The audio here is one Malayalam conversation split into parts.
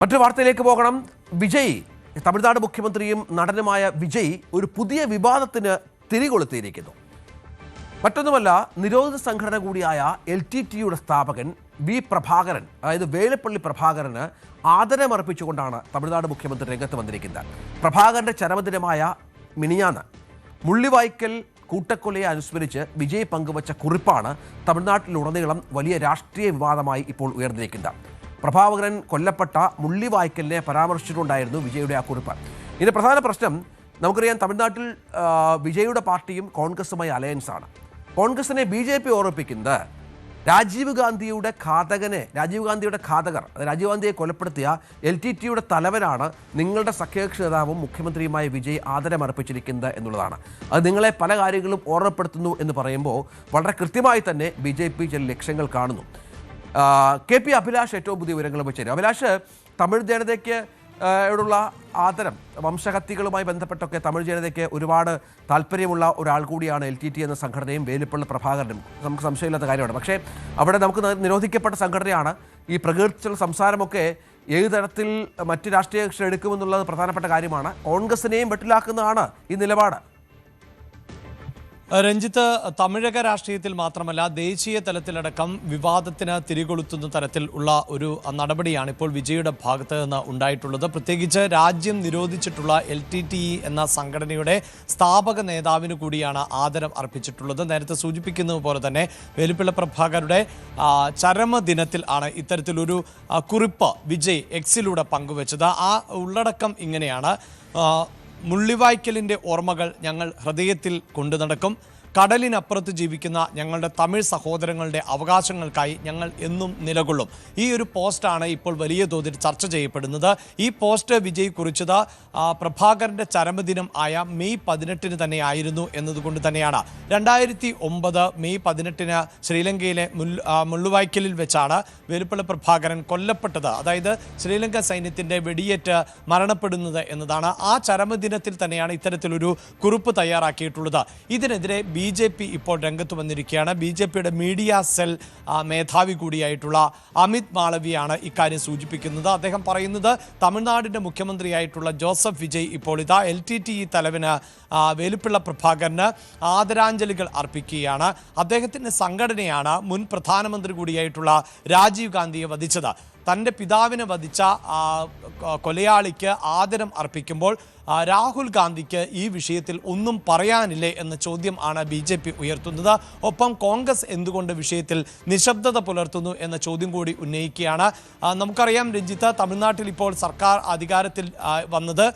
മറ്റൊരു വാർത്തയിലേക്ക് പോകണം. വിജയ്, തമിഴ്നാട് മുഖ്യമന്ത്രിയും നടനുമായ വിജയ് ഒരു പുതിയ വിവാദത്തിന് തിരികൊളുത്തിയിരിക്കുന്നു. മറ്റൊന്നുമല്ല, നിരോധിത സംഘടന കൂടിയായ LTTE സ്ഥാപകൻ വി പ്രഭാകരൻ, അതായത് വേലപ്പള്ളി പ്രഭാകരന് ആദരമർപ്പിച്ചുകൊണ്ടാണ് തമിഴ്നാട് മുഖ്യമന്ത്രി രംഗത്ത് വന്നിരിക്കുന്നത്. പ്രഭാകരന്റെ ചരമദിനമായ മിനിഞ്ഞാന്ന് മുള്ളിവായ്ക്കൽ കൂട്ടക്കൊലയെ അനുസ്മരിച്ച് വിജയ് പങ്കുവച്ച കുറിപ്പാണ് തമിഴ്നാട്ടിലുടനീളം വലിയ രാഷ്ട്രീയ വിവാദമായി ഇപ്പോൾ ഉയർന്നിരിക്കുന്നത്. പ്രഭാകരൻ കൊല്ലപ്പെട്ട മുള്ളിവായ്ക്കലിനെ പരാമർശിച്ചുകൊണ്ടായിരുന്നു വിജയുടെ ആ കുറിപ്പ്. ഇതിന്റെ പ്രധാന പ്രശ്നം നമുക്കറിയാം, തമിഴ്നാട്ടിൽ വിജയുടെ പാർട്ടിയും കോൺഗ്രസുമായി അലയൻസാണ്. കോൺഗ്രസിനെ BJP ഓർമ്മിപ്പിക്കുന്നത് രാജീവ് ഗാന്ധിയുടെ ഘാതകർ, രാജീവ് ഗാന്ധിയെ കൊലപ്പെടുത്തിയ LTTE തലവനാണ് നിങ്ങളുടെ സഖ്യകക്ഷി നേതാവും മുഖ്യമന്ത്രിയുമായ വിജയ് ആദരമർപ്പിച്ചിരിക്കുന്നത് എന്നുള്ളതാണ്. അത് നിങ്ങളെ പല കാര്യങ്ങളും ഓർമ്മപ്പെടുത്തുന്നു എന്ന് പറയുമ്പോൾ വളരെ കൃത്യമായി തന്നെ BJP ചില ലക്ഷ്യങ്ങൾ കാണുന്നു. KP അഭിലാഷ് ഏറ്റവും പുതിയ വിവരങ്ങൾ വെച്ചുതരും. അഭിലാഷ്, തമിഴ് ജനതയ്ക്ക് ോടുള്ള ആദരം, വംശഹത്യകളുമായി ബന്ധപ്പെട്ടൊക്കെ തമിഴ് ജനതയ്ക്ക് ഒരുപാട് താല്പര്യമുള്ള ഒരാൾ കൂടിയാണ് LTTE എന്ന സംഘടനയും വേലുപ്പള്ളി പ്രഭാകരനും. നമുക്ക് സംശയമില്ലാത്ത കാര്യമാണ്. പക്ഷേ അവിടെ നമുക്ക് നിരോധിക്കപ്പെട്ട സംഘടനയാണ്. ഈ പ്രകീർത്തിച്ചുള്ള സംസാരമൊക്കെ ഏത് തരത്തിൽ മറ്റ് രാഷ്ട്രീയ കക്ഷി എടുക്കുമെന്നുള്ളത് പ്രധാനപ്പെട്ട കാര്യമാണ്. കോൺഗ്രസിനെയും വെട്ടിലാക്കുന്നതാണ് ഈ നിലപാട്. രഞ്ജിത്ത്, തമിഴക രാഷ്ട്രീയത്തിൽ മാത്രമല്ല ദേശീയ തലത്തിലടക്കം വിവാദത്തിന് തിരികൊളുത്തുന്ന തരത്തിൽ ഉള്ള ഒരു നടപടിയാണ് ഇപ്പോൾ വിജയുടെ ഭാഗത്ത് നിന്ന് ഉണ്ടായിട്ടുള്ളത്. പ്രത്യേകിച്ച് രാജ്യം നിരോധിച്ചിട്ടുള്ള LTTE എന്ന സംഘടനയുടെ സ്ഥാപക നേതാവിന് കൂടിയാണ് ആദരം അർപ്പിച്ചിട്ടുള്ളത്. നേരത്തെ സൂചിപ്പിക്കുന്നത് പോലെ തന്നെ വേലുപ്പിള്ള പ്രഭാകരുടെ ചരമദിനത്തിൽ ആണ് ഇത്തരത്തിലൊരു കുറിപ്പ് വിജയ് എക്സിലൂടെ പങ്കുവച്ചത്. ആ ഉള്ളടക്കം ഇങ്ങനെയാണ്: മുള്ളിവായ്ക്കലിൻ്റെ ഓർമ്മകൾ ഞങ്ങൾ ഹൃദയത്തിൽ കൊണ്ടു നടക്കും. കടലിനപ്പുറത്ത് ജീവിക്കുന്ന ഞങ്ങളുടെ തമിഴ് സഹോദരങ്ങളുടെ അവകാശങ്ങൾക്കായി ഞങ്ങൾ എന്നും നിലകൊള്ളും. ഈ ഒരു പോസ്റ്റാണ് ഇപ്പോൾ വലിയ തോതിൽ ചർച്ച ചെയ്യപ്പെടുന്നത്. ഈ പോസ്റ്റ് വിജയ് കുറിച്ചത് പ്രഭാകരൻ്റെ ചരമദിനം ആയ മെയ് 18 തന്നെ ആയിരുന്നു എന്നതുകൊണ്ട് തന്നെയാണ്. 2009 മെയ് 18 ശ്രീലങ്കയിലെ മുള്ളിവായ്ക്കലിൽ വെച്ചാണ് വേലുപ്പള്ളി പ്രഭാകരൻ കൊല്ലപ്പെട്ടത്. അതായത് ശ്രീലങ്ക സൈന്യത്തിൻ്റെ വെടിയേറ്റ് മരണപ്പെടുന്നത് എന്നതാണ്. ആ ചരമദിനത്തിൽ തന്നെയാണ് ഇത്തരത്തിലൊരു കുറിപ്പ് തയ്യാറാക്കിയിട്ടുള്ളത്. ഇതിനെതിരെ BJP ഇപ്പോൾ രംഗത്ത് വന്നിരിക്കുകയാണ്. BJPയുടെ മീഡിയ സെൽ മേധാവി കൂടിയായിട്ടുള്ള അമിത് മാളവിയാണ് ഇക്കാര്യം സൂചിപ്പിക്കുന്നത്. അദ്ദേഹം പറയുന്നത്, തമിഴ്നാടിൻ്റെ മുഖ്യമന്ത്രിയായിട്ടുള്ള ജോസഫ് വിജയ് ഇപ്പോൾ ഇതാ LTTE തലവന് വേലുപ്പിള്ള പ്രഭാകരന് ആദരാഞ്ജലികൾ അർപ്പിക്കുകയാണ്. അദ്ദേഹത്തിൻ്റെ സംഘടനയാണ് മുൻ പ്രധാനമന്ത്രി കൂടിയായിട്ടുള്ള രാജീവ് ഗാന്ധിയെ വധിച്ചത്. തൻ്റെ പിതാവിനെ വധിച്ച കൊലയാളിക്ക് ആദരം അർപ്പിക്കുമ്പോൾ രാഹുൽ ഗാന്ധിക്ക് ഈ വിഷയത്തിൽ ഒന്നും പറയാനില്ലേ എന്ന ചോദ്യം ആണ് BJP ഉയർത്തുന്നത്. ഒപ്പം കോൺഗ്രസ് എന്തുകൊണ്ട് വിഷയത്തിൽ നിശബ്ദത പുലർത്തുന്നു എന്ന ചോദ്യം കൂടി ഉന്നയിക്കുകയാണ്. നമുക്കറിയാം രഞ്ജിത്ത്, തമിഴ്നാട്ടിൽ ഇപ്പോൾ സർക്കാർ അധികാരത്തിൽ വന്നത്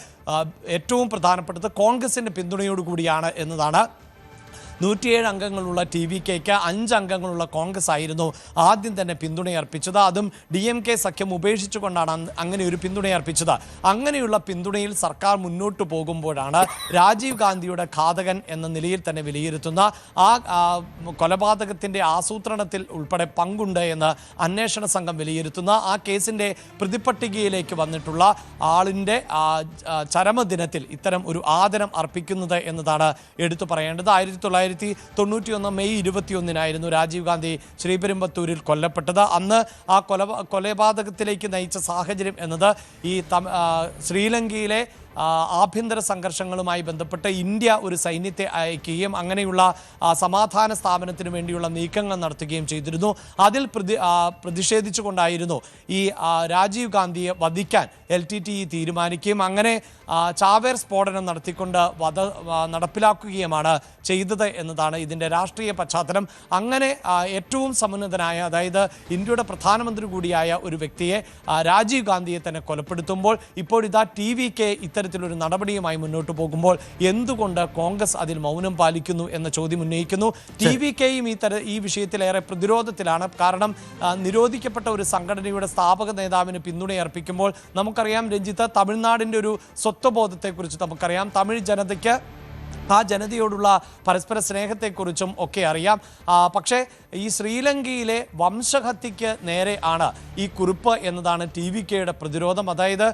ഏറ്റവും പ്രധാനപ്പെട്ടത് കോൺഗ്രസിൻ്റെ പിന്തുണയോടുകൂടിയാണ് എന്നതാണ്. 107 അംഗങ്ങളുള്ള TVKയ്ക്ക് 5 അംഗങ്ങളുള്ള കോൺഗ്രസ് ആയിരുന്നു ആദ്യം തന്നെ പിന്തുണയർപ്പിച്ചത്. അതും DMK സഖ്യം ഉപേക്ഷിച്ചുകൊണ്ടാണ് അങ്ങനെ ഒരു പിന്തുണയർപ്പിച്ചത്. അങ്ങനെയുള്ള പിന്തുണയിൽ സർക്കാർ മുന്നോട്ട് പോകുമ്പോഴാണ് രാജീവ് ഗാന്ധിയുടെ ഘാതകൻ എന്ന നിലയിൽ തന്നെ വിലയിരുത്തുന്ന ആ കൊലപാതകത്തിൻ്റെ ആസൂത്രണത്തിൽ ഉൾപ്പെടെ പങ്കുണ്ട് എന്ന് അന്വേഷണ സംഘം വിലയിരുത്തുന്ന ആ കേസിൻ്റെ പ്രതിപട്ടികയിലേക്ക് വന്നിട്ടുള്ള ആളിൻ്റെ ചരമദിനത്തിൽ ഇത്തരം ഒരു ആദരം അർപ്പിക്കുന്നത് എന്നതാണ് എടുത്തു പറയേണ്ടത്. 1991 മെയ് 21 രാജീവ് ഗാന്ധി ശ്രീപെരുമ്പത്തൂരിൽ കൊല്ലപ്പെട്ടത്. അന്ന് ആ കൊലപാതകത്തിലേക്ക് നയിച്ച സാഹചര്യം എന്നത് ഈ ശ്രീലങ്കയിലെ ആഭ്യന്തര സംഘർഷങ്ങളുമായി ബന്ധപ്പെട്ട് ഇന്ത്യ ഒരു സൈന്യത്തെ അയക്കുകയും അങ്ങനെയുള്ള സമാധാന സ്ഥാപനത്തിന് വേണ്ടിയുള്ള നീക്കങ്ങൾ നടത്തുകയും ചെയ്തിരുന്നു. അതിൽ പ്രതിഷേധിച്ചുകൊണ്ടായിരുന്നു ഈ രാജീവ് ഗാന്ധിയെ വധിക്കാൻ LTTE തീരുമാനിക്കുകയും അങ്ങനെ ചാവേർ സ്ഫോടനം നടത്തിക്കൊണ്ട് നടപ്പിലാക്കുകയുമാണ് ചെയ്തത് എന്നതാണ് ഇതിൻ്റെ രാഷ്ട്രീയ പശ്ചാത്തലം. അങ്ങനെ ഏറ്റവും സമുന്നതനായ, അതായത് ഇന്ത്യയുടെ പ്രധാനമന്ത്രി കൂടിയായ ഒരു വ്യക്തിയെ, രാജീവ് ഗാന്ധിയെ തന്നെ കൊലപ്പെടുത്തുമ്പോൾ ഇപ്പോൾ ഇതാ TVK ഇത്തരത്തിലൊരു നടപടിയുമായി മുന്നോട്ട് പോകുമ്പോൾ എന്തുകൊണ്ട് കോൺഗ്രസ് അതിൽ മൗനം പാലിക്കുന്നു എന്ന ചോദ്യം ഉന്നയിക്കുന്നു. TVKയും ഈ വിഷയത്തിലേറെ പ്രതിരോധത്തിലാണ്. കാരണം നിരോധിക്കപ്പെട്ട ഒരു സംഘടനയുടെ സ്ഥാപക നേതാവിന് പിന്തുണയർപ്പിക്കുമ്പോൾ നമുക്കറിയാം രഞ്ജിത്ത്, തമിഴ്നാടിൻ്റെ ഒരു സ്വത്വബോധത്തെക്കുറിച്ച് നമുക്കറിയാം. തമിഴ് ജനതയ്ക്ക് ആ ജനതയോടുള്ള പരസ്പര സ്നേഹത്തെക്കുറിച്ചും ഒക്കെ അറിയാം. പക്ഷേ ഈ ശ്രീലങ്കയിലെ വംശഹത്യയ്ക്ക് നേരെ ആണ് ഈ കുറിപ്പ് എന്നതാണ് TVKയുടെ പ്രതിരോധം. അതായത്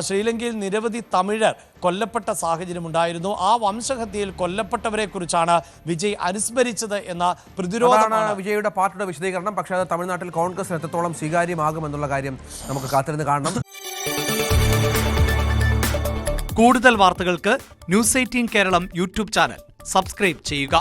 ശ്രീലങ്കയിൽ നിരവധി തമിഴർ കൊല്ലപ്പെട്ട സാഹചര്യമുണ്ടായിരുന്നു. ആ വംശഹത്യയിൽ കൊല്ലപ്പെട്ടവരെ കുറിച്ചാണ് വിജയ് അനുസ്മരിച്ചത് എന്ന പ്രതിരോധമാണ് വിജയുടെ പാർട്ടിയുടെ വിശദീകരണം. പക്ഷേ അത് തമിഴ്നാട്ടിൽ കോൺഗ്രസ് എത്രത്തോളം സ്വീകാര്യമാകുമെന്നുള്ള കാര്യം നമുക്ക് കാത്തിരുന്ന് കാണണം. കൂടുതൽ വാർത്തകൾക്ക് news 18 Keralam YouTube channel subscribe ചെയ്യുക.